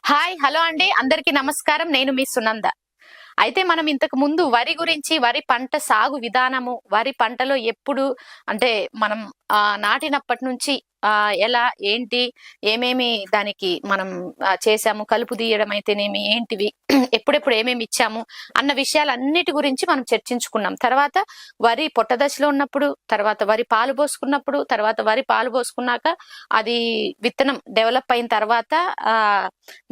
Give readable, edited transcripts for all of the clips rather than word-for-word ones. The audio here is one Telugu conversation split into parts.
హాయ్ హలో అండి, అందరికీ నమస్కారం. నేను మీ సునంద. అయితే మనం ఇంతకు ముందు వరి గురించి, వరి పంట సాగు విధానము, వరి పంటలో ఎప్పుడు అంటే మనం నాటినప్పటి నుంచి ఎలా ఏంటి ఏమేమి దానికి మనం చేసాము, కలుపు తీయడం అయితేనేమి ఏంటివి ఎప్పుడెప్పుడు ఏమేమి ఇచ్చాము అన్న విషయాలన్నిటి గురించి మనం చర్చించుకున్నాం. తర్వాత వరి పొట్ట దశలో ఉన్నప్పుడు, తర్వాత వరి పాలు పోసుకున్నప్పుడు, తర్వాత వరి పాలు పోసుకున్నాక అది విత్తనం డెవలప్ అయిన తర్వాత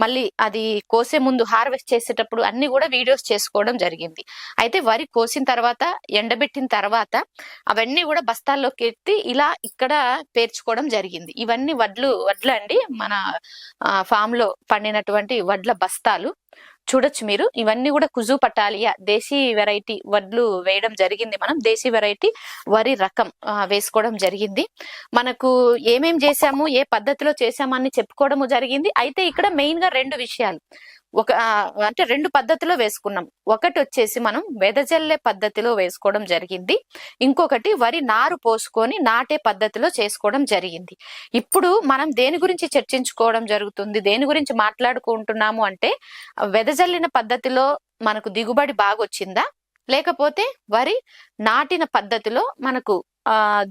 మళ్ళీ అది కోసే ముందు హార్వెస్ట్ చేసేటప్పుడు అన్ని కూడా వీడియోస్ చేసుకోవడం జరిగింది. అయితే వరి కోసిన తర్వాత ఎండబెట్టిన తర్వాత అవన్నీ కూడా బస్తాల్లోకి ఎత్తి ఇలా ఇక్కడ పేర్చుకోవడం జరిగింది. ఇవన్నీ వడ్లు అండి, మన ఫామ్ లో పండినటువంటి వడ్ల బస్తాలు చూడొచ్చు మీరు. ఇవన్నీ కూడా కుజు పటాలియా దేశీ వెరైటీ వడ్లు వేయడం జరిగింది. మనం దేశీ వెరైటీ వరి రకం వేసుకోవడం జరిగింది. మనకు ఏమేం చేశాము, ఏ పద్ధతిలో చేశామని చెప్పుకోవడము జరిగింది. అయితే ఇక్కడ మెయిన్ గా రెండు విషయాలు, అంటే రెండు పద్ధతిలో వేసుకున్నాం. ఒకటి వచ్చేసి మనం వెదజల్లే పద్ధతిలో వేసుకోవడం జరిగింది, ఇంకొకటి వరి నారు పోసుకొని నాటే పద్ధతిలో చేసుకోవడం జరిగింది. ఇప్పుడు మనం దేని గురించి చర్చించుకోవడం జరుగుతుంది, దేని గురించి మాట్లాడుకుంటున్నాము అంటే వెదజల్లిన పద్ధతిలో మనకు దిగుబడి బాగా వచ్చిందా, లేకపోతే వరి నాటిన పద్ధతిలో మనకు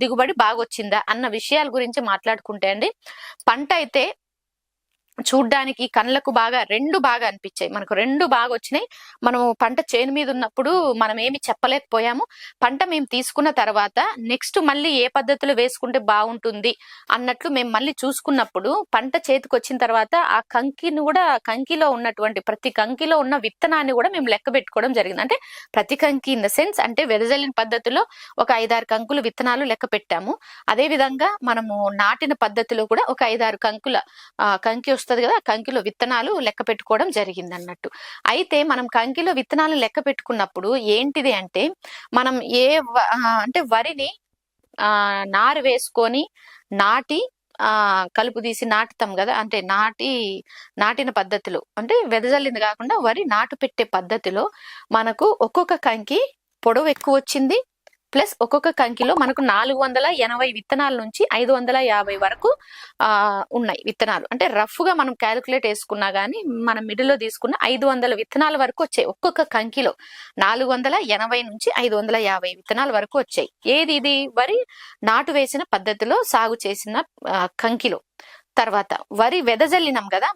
దిగుబడి బాగా వచ్చిందా అన్న విషయాల గురించి మాట్లాడుకుంటే అండి, పంట అయితే చూడ్డానికి కళ్ళకు రెండు బాగా అనిపించాయి. మనకు రెండు బాగా వచ్చినాయి. మనం పంట చేను మీద ఉన్నప్పుడు మనం ఏమి చెప్పలేకపోయాము. పంట మేము తీసుకున్న తర్వాత నెక్స్ట్ మళ్ళీ ఏ పద్ధతిలో వేసుకుంటే బాగుంటుంది అన్నట్లు మేము మళ్ళీ చూసుకున్నప్పుడు పంట చేతికి వచ్చిన తర్వాత ఆ కంకిని కూడా, కంకిలో ఉన్నటువంటి ప్రతి కంకిలో ఉన్న విత్తనాన్ని కూడా మేము లెక్క పెట్టుకోవడం జరిగింది. అంటే ప్రతి కంకి ఇన్ ద సెన్స్ అంటే వెదజల్లిన పద్ధతిలో ఒక 5-6 కంకులు విత్తనాలు లెక్క పెట్టాము. అదే విధంగా మనము నాటిన పద్ధతిలో కూడా ఒక 5-6 కంకుల కంకి వస్తుంది కదా, కంకిలో విత్తనాలు లెక్క పెట్టుకోవడం జరిగింది అన్నట్టు. అయితే మనం కంకిలో విత్తనాలు లెక్క పెట్టుకున్నప్పుడు ఏంటిది అంటే, మనం అంటే వరిని నారు వేసుకొని నాటి కలుపు తీసి నాటుతాం కదా, అంటే నాటిన పద్ధతిలో అంటే వెదజల్లింది కాకుండా వరి నాటు పెట్టే పద్ధతిలో మనకు ఒక్కొక్క కంకి పొడవు ఎక్కువ వచ్చింది. ప్లస్ ఒక్కొక్క కంకిలో మనకు 480 విత్తనాల నుంచి 550 వరకు ఉన్నాయి విత్తనాలు. అంటే రఫ్ గా మనం క్యాలిక్యులేట్ వేసుకున్నా గానీ మనం మిడిల్ లో తీసుకున్న 500 విత్తనాల వరకు వచ్చాయి. ఒక్కొక్క కంకిలో 480 నుంచి 550 విత్తనాల వరకు వచ్చాయి. ఏది ఇది వరి నాటు వేసిన పద్ధతిలో సాగు చేసిన కంకిలో. తర్వాత వరి వెదజల్లినాం కదా,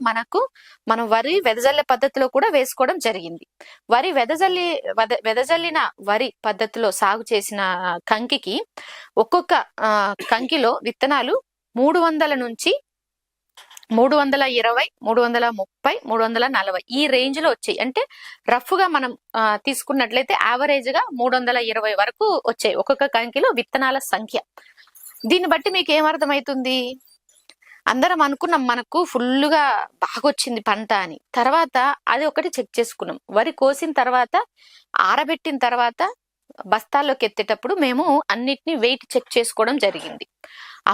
మనం వరి వెదజల్లే పద్ధతిలో కూడా వేసుకోవడం జరిగింది. వరి వెదజల్లిన వరి పద్ధతిలో సాగు చేసిన కంకికి ఒక్కొక్క కంకిలో విత్తనాలు 300 నుంచి 320, 330, 340 ఈ రేంజ్ లో వచ్చాయి. అంటే రఫ్ గా మనం తీసుకున్నట్లయితే యావరేజ్ గా 320 వరకు వచ్చాయి ఒక్కొక్క కంకిలో విత్తనాల సంఖ్య. దీన్ని బట్టి మీకు ఏమర్థమవుతుంది, అందరం అనుకున్నాం మనకు ఫుల్గా బాగా వచ్చింది పంట అని. తర్వాత అది ఒకటి చెక్ చేసుకున్నాం. వరి కోసిన తర్వాత ఆరబెట్టిన తర్వాత బస్తాల్లోకి ఎత్తేటప్పుడు మేము అన్నిటిని వెయిట్ చెక్ చేసుకోవడం జరిగింది.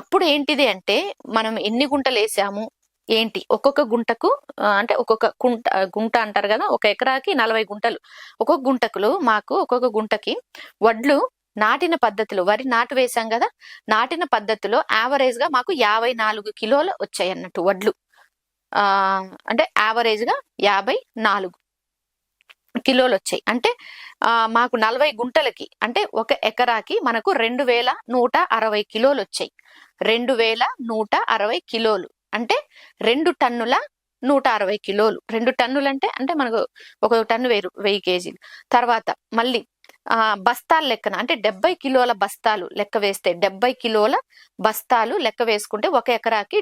అప్పుడు ఏంటిది అంటే, మనం ఎన్ని గుంటలు వేసాము ఏంటి, ఒక్కొక్క గుంటకు అంటే ఒక్కొక్క గుంట అంటారు కదా, ఒక ఎకరాకి 40 గుంటలు. ఒక్కొక్క గుంటకి వడ్లు నాటిన పద్ధతిలో, వరి నాటు వేసాం కదా, నాటిన పద్ధతిలో యావరేజ్ గా మాకు 54 కిలోలు వచ్చాయి అన్నట్టు వడ్లు. అంటే యావరేజ్ గా 54 కిలోలు వచ్చాయి. అంటే మాకు 40 గుంటలకి అంటే ఒక ఎకరాకి మనకు 2160 కిలోలు వచ్చాయి. 2160 కిలోలు అంటే 2 టన్నుల 160 కిలోలు. 2 టన్నులు అంటే మనకు ఒక టన్ను 1000 కేజీలు. తర్వాత మళ్ళీ బస్తాల లెక్కన అంటే 70 కిలోల బస్తాలు లెక్క వేస్తే, 70 కిలోల బస్తాలు లెక్క వేసుకుంటే ఒక ఎకరాకి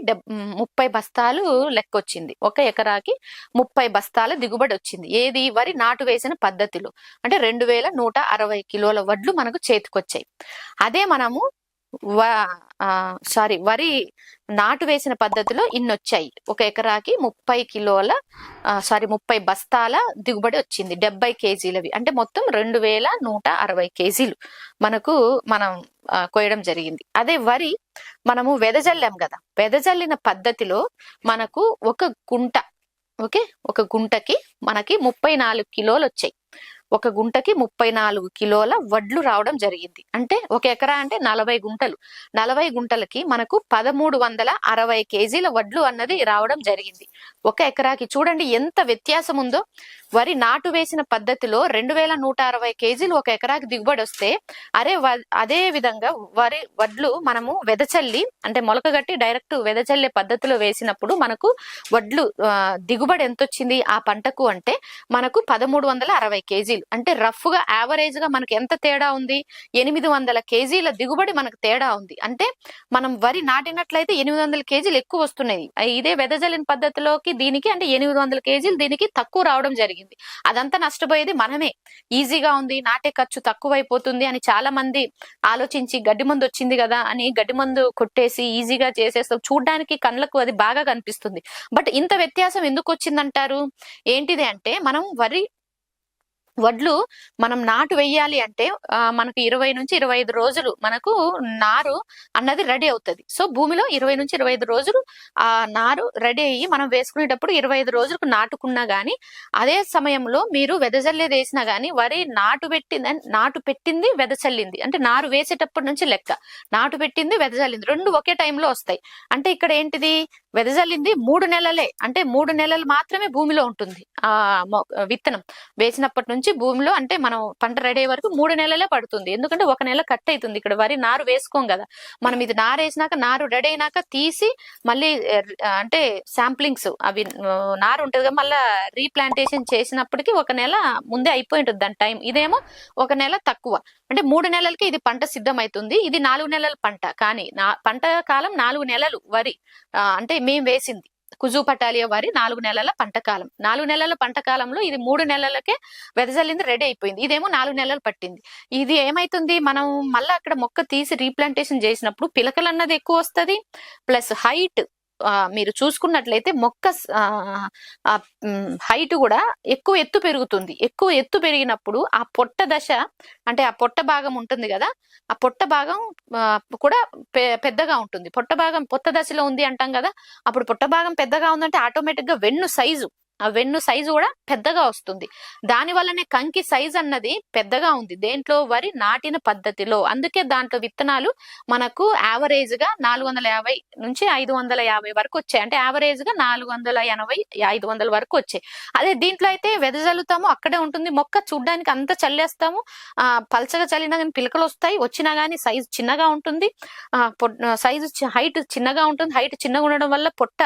30 బస్తాలు లెక్క వచ్చింది. ఒక ఎకరాకి 30 బస్తాల దిగుబడి వచ్చింది. ఏది వరి నాటు వేసిన పద్ధతిలో. అంటే 2160 కిలోల వడ్లు మనకు చేతికొచ్చాయి. అదే మనము వరి నాటు వేసిన పద్ధతిలో ఇన్నొచ్చాయి. ఒక ఎకరాకి 30 బస్తాల దిగుబడి వచ్చింది, 70 కేజీలవి. అంటే మొత్తం 2160 కేజీలు మనం కోయడం జరిగింది. అదే వరి మనము వెదజల్లాం కదా, వెదజల్లిన పద్ధతిలో మనకు ఒక గుంటకి మనకి 34 కిలోలు వచ్చాయి. ఒక గుంటకి 34 కిలోల వడ్లు రావడం జరిగింది. అంటే ఒక ఎకరా అంటే 40 గుంటలు. 40 గుంటలకి మనకు 1360 కేజీల వడ్లు అన్నది రావడం జరిగింది ఒక ఎకరాకి. చూడండి ఎంత వ్యత్యాసం ఉందో. వరి నాటు వేసిన పద్ధతిలో 2160 కేజీలు ఒక ఎకరాకి దిగుబడి వస్తే, అదే విధంగా వడ్లు మనము వెదచల్లి అంటే మొలకగట్టి డైరెక్ట్ వెదచల్లే పద్ధతిలో వేసినప్పుడు మనకు వడ్లు దిగుబడి ఎంత వచ్చింది ఆ పంటకు అంటే మనకు 1360 కేజీలు. అంటే రఫ్ గా యావరేజ్ గా మనకు ఎంత తేడా ఉంది? 800 కేజీల దిగుబడి మనకు తేడా ఉంది. అంటే మనం వరి నాటినట్లయితే 800 కేజీలు ఎక్కువ వస్తున్నాయి. ఇదే వెదజల్లిన పద్ధతిలోకి దీనికి అంటే 800 కేజీలు దీనికి తక్కువ రావడం జరిగింది. అదంతా నష్టపోయేది మనమే. ఈజీగా ఉంది, నాటే ఖర్చు తక్కువైపోతుంది అని చాలా మంది ఆలోచించి గడ్డి మందు వచ్చింది కదా అని గడ్డి మందు కొట్టేసి ఈజీగా చేసేస్తాం. చూడ్డానికి కళ్ళకు అది బాగా కనిపిస్తుంది. బట్ ఇంత వ్యత్యాసం ఎందుకు వచ్చిందంటారు? ఏంటిది అంటే మనం వడ్లు మనం నాటు వేయాలి అంటే మనకు 20 నుంచి 25 రోజులు మనకు నారు అన్నది రెడీ అవుతుంది. సో భూమిలో 20 నుంచి 25 రోజులు ఆ నారు రెడీ అయ్యి మనం వేసుకునేటప్పుడు 25 రోజులకు నాటుకున్నా గానీ, అదే సమయంలో మీరు వెదజల్లేది వేసినా గానీ వరి నాటు పెట్టింది వెదజల్లింది అంటే నారు వేసేటప్పటి నుంచి లెక్క. నాటు పెట్టింది వెదజల్లింది రెండు ఒకే టైంలో వస్తాయి. అంటే ఇక్కడ ఏంటిది? వెదజల్లింది 3 నెలలే, అంటే 3 నెలలు మాత్రమే భూమిలో ఉంటుంది. ఆ విత్తనం వేసినప్పటి నుంచి భూమిలో అంటే మనం పంట రెడీ అయ్యే వరకు 3 నెలలే పడుతుంది. ఎందుకంటే 1 నెల కట్ అవుతుంది. ఇక్కడ వరి నారు వేసుకోం కదా మనం. ఇది నారు వేసినాక నారు రెడీ అయినాక తీసి మళ్ళీ అంటే శాంప్లింగ్స్ అవి నారు ఉంటుంది కదా మళ్ళీ రీప్లాంటేషన్ చేసినప్పటికీ 1 నెల ముందే అయిపోయి ఉంటుంది దాని టైం. ఇదేమో 1 నెల తక్కువ. అంటే 3 నెలలకి ఇది పంట సిద్ధమవుతుంది. ఇది 4 నెలల పంట. కానీ పంట కాలం 4 నెలలు వరి అంటే మేము వేసింది కుజు పటాలియా వరి 4 నెలల పంట కాలం. 4 నెలల పంట కాలంలో ఇది 3 నెలలకే వెదజల్లింది రెడీ అయిపోయింది. ఇదేమో 4 నెలలు పట్టింది. ఇది ఏమైతుంది? మనం మళ్ళీ అక్కడ మొక్క తీసి రీప్లాంటేషన్ చేసినప్పుడు పిలకలు అన్నది ఎక్కువ వస్తుంది. ప్లస్ హైట్ మీరు చూసుకున్నట్లయితే మొక్క హైట్ కూడా ఎక్కువ ఎత్తు పెరుగుతుంది. ఎక్కువ ఎత్తు పెరిగినప్పుడు ఆ పొట్ట దశ అంటే ఆ పొట్ట భాగం ఉంటుంది కదా, ఆ పొట్ట భాగం కూడా పెద్దగా ఉంటుంది. పొట్ట దశలో ఉంది అంటాం కదా, అప్పుడు పొట్ట భాగం పెద్దగా ఉందంటే ఆటోమేటిక్ గా వెన్ను సైజు కూడా పెద్దగా వస్తుంది. దాని వల్లనే కంకి సైజ్ అన్నది పెద్దగా ఉంది దేంట్లో? వరి నాటిన పద్ధతిలో. అందుకే దాంట్లో విత్తనాలు మనకు యావరేజ్ గా 450 నుంచి 550 వరకు వచ్చాయి. అంటే యావరేజ్ గా 480, 500 వరకు వచ్చాయి. అదే దీంట్లో అయితే వెదజల్లుతాము అక్కడే ఉంటుంది మొక్క. చూడ్డానికి అంత చల్లేస్తాము, పల్చగా చల్లినా కానీ పిలకలు వస్తాయి. వచ్చినా గానీ సైజు చిన్నగా ఉంటుంది, హైట్ చిన్నగా ఉంటుంది. హైట్ చిన్నగా ఉండడం వల్ల పొట్ట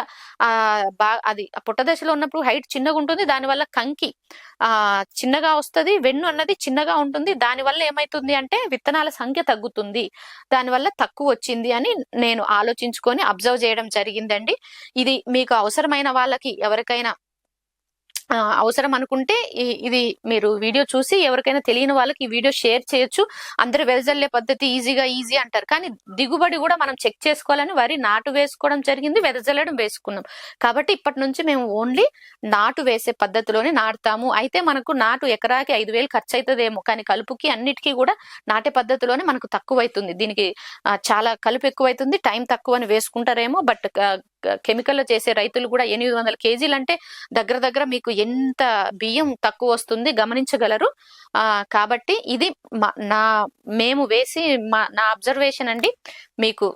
పొట్ట దశలో ఉన్నప్పుడు హైట్ చిన్నగా ఉంటుంది. దానివల్ల కంకి చిన్నగా వస్తుంది, వెన్ను అన్నది చిన్నగా ఉంటుంది. దానివల్ల ఏమైతుంది అంటే విత్తనాల సంఖ్య తగ్గుతుంది. దానివల్ల తక్కువ వచ్చింది అని నేను ఆలోచించుకొని అబ్జర్వ్ చేయడం జరిగిందండి. ఇది మీకు అవసరమైన వాళ్ళకి ఎవరికైనా అవసరం అనుకుంటే ఇది మీరు వీడియో చూసి ఎవరికైనా తెలియని వాళ్ళకి ఈ వీడియో షేర్ చేయొచ్చు. అందరూ వెదజల్లే పద్ధతి ఈజీ అంటారు, కానీ దిగుబడి కూడా మనం చెక్ చేసుకోవాలని వరి నాటు వేసుకోవడం జరిగింది, వెదజల్లడం వేసుకున్నాం. కాబట్టి ఇప్పటి నుంచి మేము ఓన్లీ నాటు వేసే పద్ధతిలోనే నాటుతాము. అయితే మనకు నాటు ఎకరాకి 5,000 ఖర్చు అవుతుందేమో, కానీ కలుపుకి అన్నిటికీ కూడా నాటే పద్ధతిలోనే మనకు తక్కువ అవుతుంది. దీనికి చాలా కలుపు ఎక్కువైతుంది, టైం తక్కువ అని వేసుకుంటారేమో. బట్ కెమికల్ చేసే రైతులు కూడా 800 కేజీలు అంటే దగ్గర మీకు ఎంత బియ్యం తక్కువ వస్తుంది గమనించగలరు. కాబట్టి ఇది మేము వేసి నా అబ్జర్వేషన్ అండి. మీకు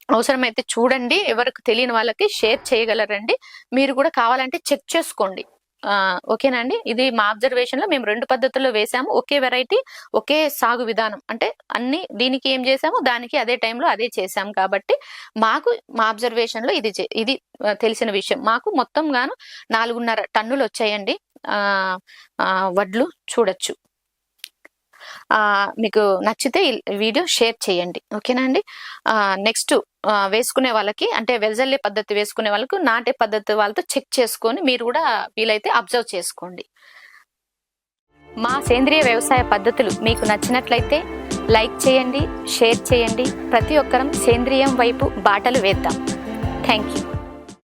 అవసరమైతే చూడండి, ఎవరికి తెలియని వాళ్ళకి షేర్ చేయగలరండి. మీరు కూడా కావాలంటే చెక్ చేసుకోండి. ఓకేనా అండి? ఇది మా అబ్జర్వేషన్ లో మేము 2 పద్ధతుల్లో వేసాము. ఒకే వెరైటీ, ఒకే సాగు విధానం. అంటే అన్ని దీనికి ఏం చేసాము దానికి అదే టైంలో అదే చేసాము. కాబట్టి మాకు మా అబ్జర్వేషన్ లో ఇది తెలిసిన విషయం. మాకు మొత్తం గాను 4.5 టన్నులు వచ్చాయండి వడ్లు. చూడొచ్చు. మీకు నచ్చితే వీడియో షేర్ చేయండి. ఓకేనా అండి? నెక్స్ట్ వేసుకునే వాళ్ళకి అంటే వెదజల్లే పద్ధతి వేసుకునే వాళ్ళకు నాటే పద్ధతి వాళ్ళతో చెక్ చేసుకొని మీరు కూడా వీలైతే అబ్జర్వ్ చేసుకోండి. మా సేంద్రియ వ్యవసాయ పద్ధతులు మీకు నచ్చినట్లయితే లైక్ చేయండి, షేర్ చేయండి. ప్రతి ఒక్కరం సేంద్రియం వైపు బాటలు వేద్దాం. Thank you.